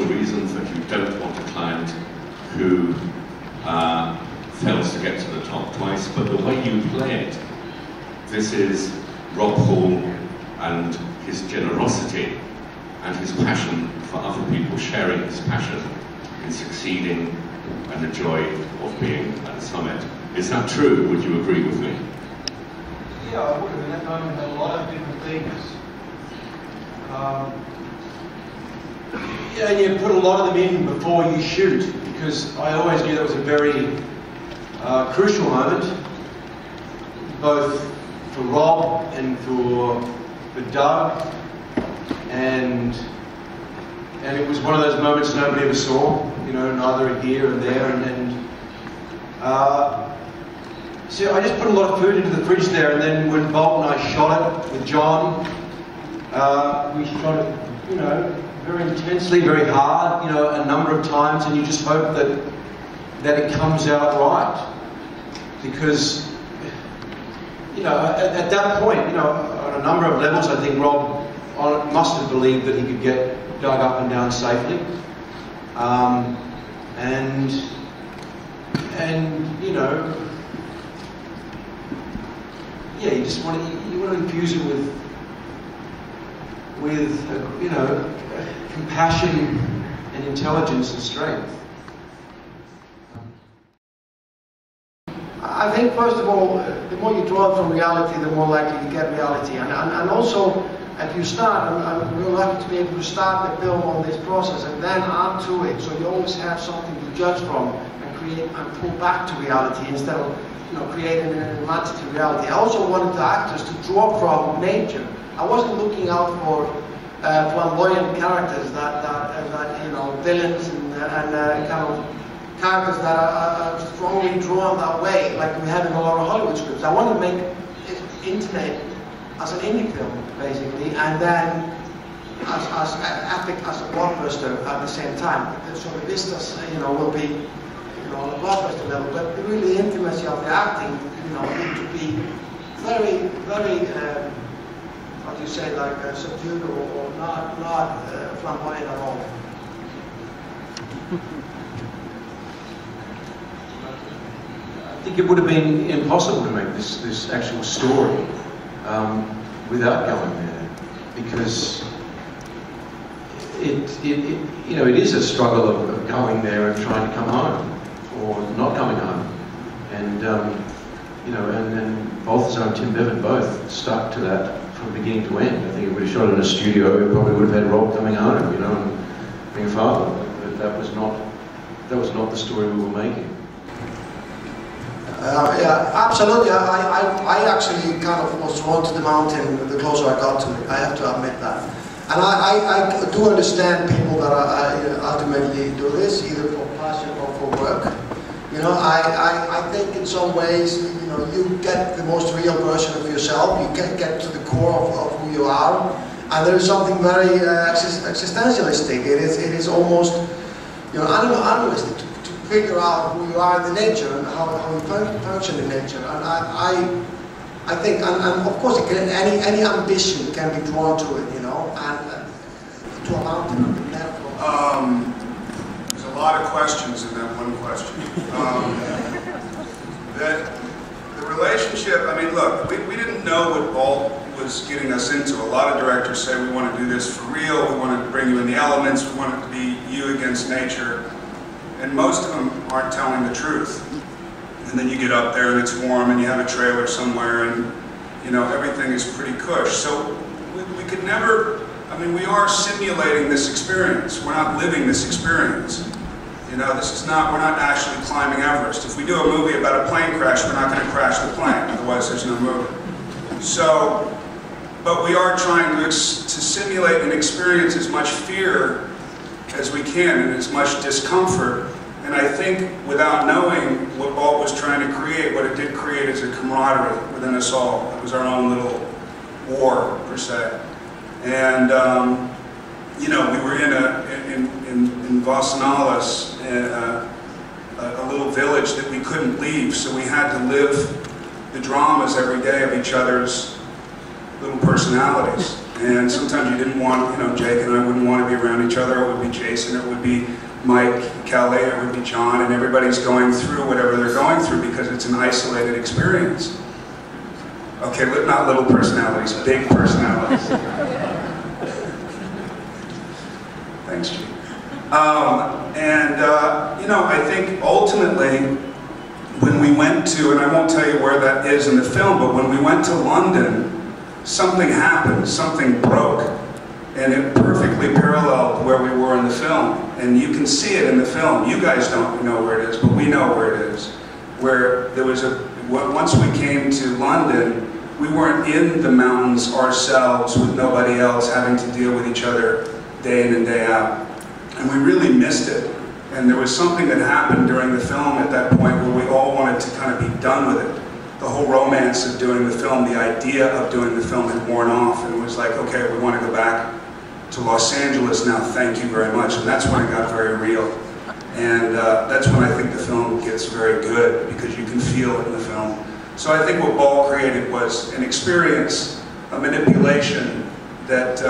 reasons that you don't want a client who fails to get to the top twice, but the way you play it, this is Rob Hall and his generosity and his passion for other people, sharing his passion in succeeding and the joy of being at the summit. Is that true? Would you agree with me? Yeah, I would. I mean, that moment had a lot of different things. Yeah, and you put a lot of them in before you shoot, because I always knew that was a very crucial moment, both for Rob and for Doug, and it was one of those moments nobody ever saw, you know, neither here and there, so I just put a lot of food into the fridge there, and then when Bolt and I shot it with John, we shot it, you know, very intensely, very hard, you know, a number of times, and you just hope that it comes out right, because, you know, at that point, you know, on a number of levels, I think Rob must have believed that he could get Doug up and down safely, and you know, yeah, you just want to infuse it with you know, compassion and intelligence and strength. I think, first of all, the more you draw from reality, the more likely you get reality. And also, if you start, I'm real lucky to be able to start the film on this process and then add to it, so you always have something to judge from and create and pull back to reality instead of, you know, creating an imaginary reality. I also wanted the actors to draw from nature. I wasn't looking out for flamboyant characters that you know, villains and kind of characters that are strongly drawn that way, like we have in a lot of Hollywood scripts. I wanted to make it intimate as an indie film, basically, and then as epic as a blockbuster at the same time. So the vistas, you know, will be, you know, on a blockbuster level, but really the intimacy of the acting, you know, need to be very, very, how do you say, like subdued or not flamboyant at all. I think it would have been impossible to make this actual story without going there, because it you know, it is a struggle of going there and trying to come home or not coming home, and you know, and Balthazar and Tim Bevan both stuck to that from beginning to end. I think if we had shot it in a studio, we probably would have had Rob coming home, you know, and being a father, but that was not the story we were making. Yeah, absolutely. I actually kind of was drawn to the mountain the closer I got to it. I have to admit that. And I do understand people that ultimately do this, either for passion or for work. You know, I think in some ways, you know, you get the most real version of yourself. You get to the core of who you are, and there is something very existentialistic. It is almost, you know, animalistic. Figure out who you are in the nature and how you function in nature, and I think, and of course, any ambition can be drawn to it, you know, and to a mountain. There's a lot of questions in that one question. The relationship. I mean, look, we didn't know what Bolt was getting us into. A lot of directors say we want to do this for real. We want to bring you in the elements. We want it to be you against nature. And most of them aren't telling the truth. And then you get up there and it's warm and you have a trailer somewhere and, you know, everything is pretty cush. So we could never, I mean, we are simulating this experience. We're not living this experience. You know, this is not, we're not actually climbing Everest. If we do a movie about a plane crash, we're not going to crash the plane, otherwise there's no movie. So, but we are trying to simulate and experience as much fear as we can and as much discomfort. And I think without knowing what Bolt was trying to create, what it did create is a camaraderie within us all. It was our own little war, per se. And you know, we were in Vasanalis, a little village that we couldn't leave, so we had to live the dramas every day of each other's little personalities. And sometimes you didn't want, you know, Jake and I wouldn't want to be around each other. It would be Jason, it would be Mike, Kelly, it would be John, and everybody's going through whatever they're going through because it's an isolated experience. Okay, not little personalities, big personalities. Thanks, Gene. You know, I think ultimately, when we went to, and I won't tell you where that is in the film, but when we went to London, something happened, something broke, and it perfectly paralleled where we were in the film. And you can see it in the film. You guys don't know where it is, but we know where it is. Where there was once we came to London, we weren't in the mountains ourselves with nobody else having to deal with each other day in and day out. And we really missed it. And there was something that happened during the film at that point where we all wanted to kind of be done with it. The whole romance of doing the film, the idea of doing the film had worn off, and it was like, okay, we want to go back to Los Angeles now, thank you very much. And that's when it got very real. And that's when I think the film gets very good, because you can feel it in the film. So I think what Ball created was an experience, a manipulation that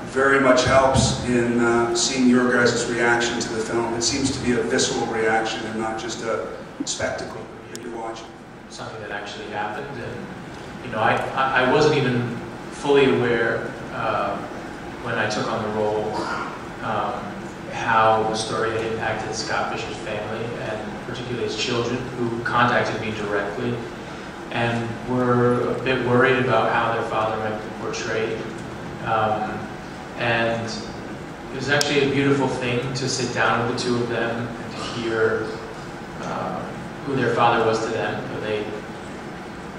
very much helps in seeing your guys' reaction to the film. It seems to be a visceral reaction and not just a spectacle that you're watching. Something that actually happened, and you know, I wasn't even fully aware when I took on the role how the story had impacted Scott Fisher's family, and particularly his children, who contacted me directly and were a bit worried about how their father might be portrayed. And it was actually a beautiful thing to sit down with the two of them and to hear who their father was to them,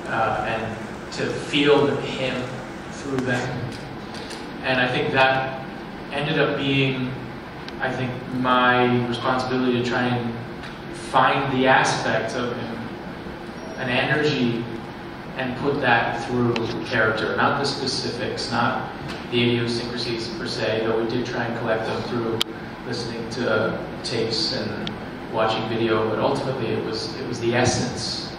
and to feel him through them. And I think that ended up being, I think, my responsibility to try and find the aspect of him, an energy, and put that through character, not the specifics, not the idiosyncrasies per se, though we did try and collect them through listening to tapes and watching video, but ultimately it was the essence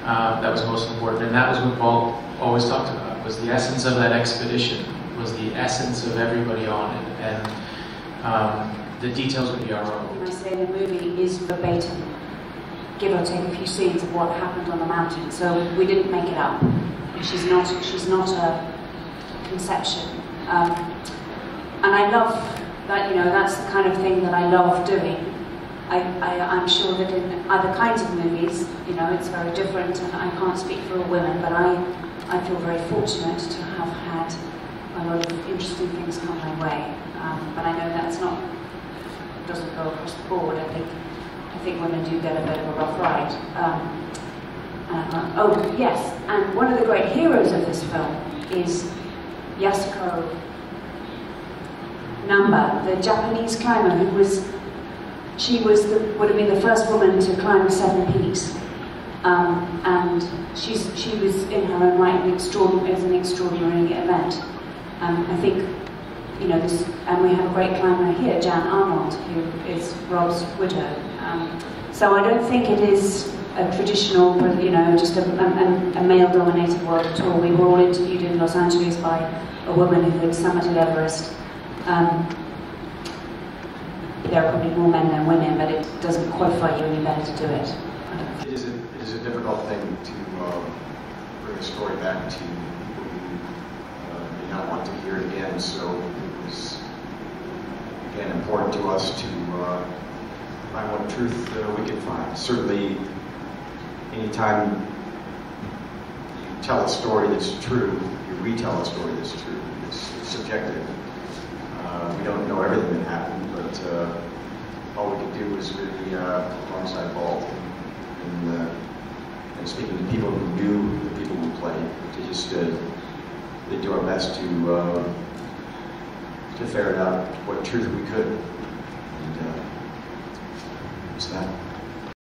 that was most important, and that was what Paul always talked about, was the essence of that expedition, was the essence of everybody on it, and the details would be our own. When I say the movie is verbatim, give or take a few scenes of what happened on the mountain, so we didn't make it up. She's not a conception. And I love that, you know, that's the kind of thing that I love doing. I'm sure that in other kinds of movies, you know, it's very different, and I can't speak for all women, but I feel very fortunate to have had a lot of interesting things come my way. But I know that's doesn't go across the board. I think women do get a bit of a rough ride. Oh, yes, and one of the great heroes of this film is Yasuko Namba, the Japanese climber who would have been the first woman to climb 7 peaks. And she was in her own right an extraordinary event. I think, you know, and we have a great climber here, Jan Arnold, who is Rob's widow. So I don't think it is a traditional, you know, just a male-dominated world at all. We were all interviewed in Los Angeles by a woman who had summited Everest. There are probably more men than women, but it doesn't qualify you any better to do it. It is a difficult thing to bring a story back to people who may not want to hear it again, so it was, again, important to us to find what truth we can find. Certainly, anytime you tell a story that's true, you retell a story that's true. It's subjective. We don't know everything that happened, but all we can do is really alongside Paul and speaking to people who knew the people who played, to just do our best to ferret out what truth we could. And it's that.